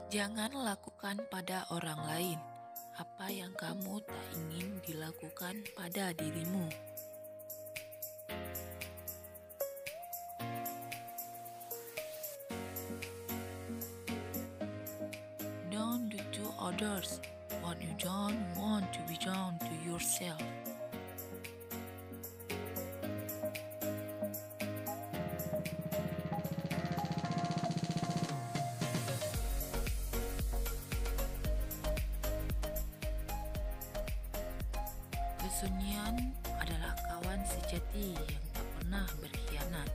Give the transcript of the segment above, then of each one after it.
Jangan lakukan pada orang lain apa yang kamu tak ingin dilakukan pada dirimu. Don't do to others what you don't want to be done to yourself. Kesunyian adalah kawan sejati yang tak pernah berkhianat.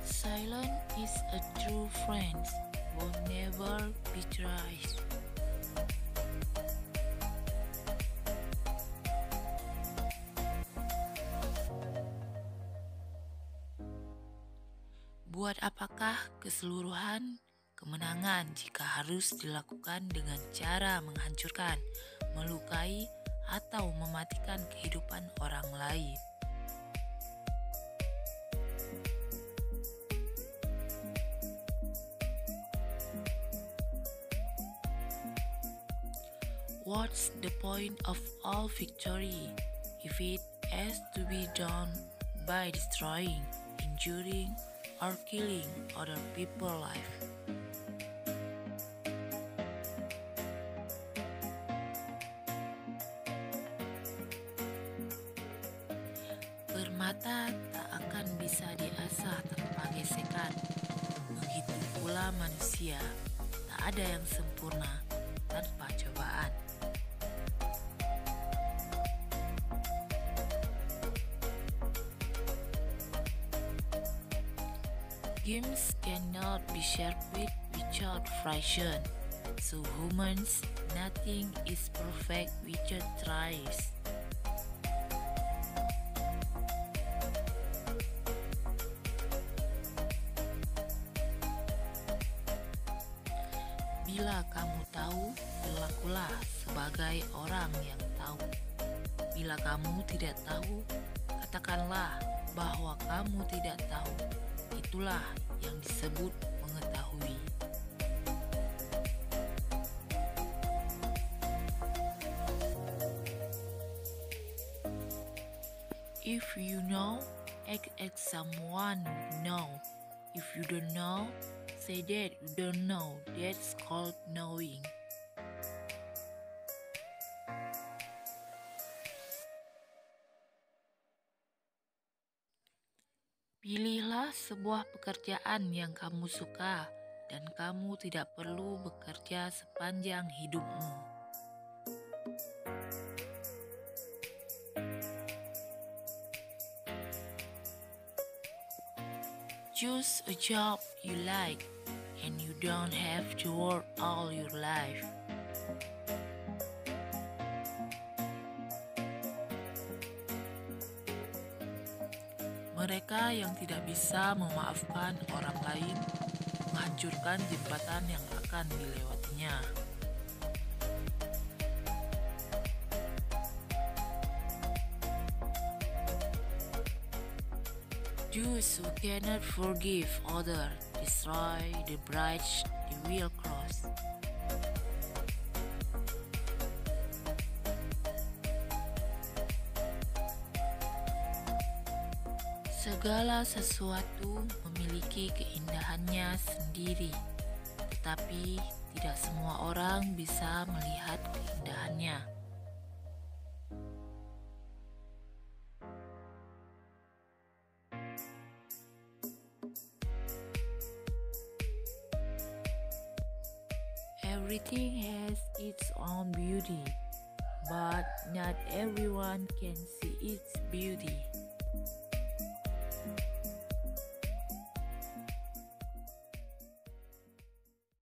Silence is a true friend who never betrays. Buat apakah keseluruhan kemenangan jika harus dilakukan dengan cara menghancurkan, melukai, atau mematikan kehidupan orang lain? What's the point of all victory if it has to be done by destroying, injuring, or killing other people's life? Permata tak akan bisa diasah tanpa gesekan. Begitu pula manusia, tak ada yang sempurna tanpa cobaan. Games cannot be shared without friction. So humans, nothing is perfect without tries. Bila kamu tahu, berlakulah sebagai orang yang tahu. Bila kamu tidak tahu, katakanlah bahwa kamu tidak tahu. Itulah yang disebut mengetahui. If you know, act as someone know. If you don't know, say that you don't know. That's called knowing. Pilihlah sebuah pekerjaan yang kamu suka dan kamu tidak perlu bekerja sepanjang hidupmu. Choose a job you like and you don't have to work all your life. Mereka yang tidak bisa memaafkan orang lain menghancurkan jembatan yang akan dilewatinya. Those who cannot forgive others destroy the bridge they will cross. Segala sesuatu memiliki keindahannya sendiri, tetapi tidak semua orang bisa melihat keindahannya. Everything has its own beauty, but not everyone can see its beauty.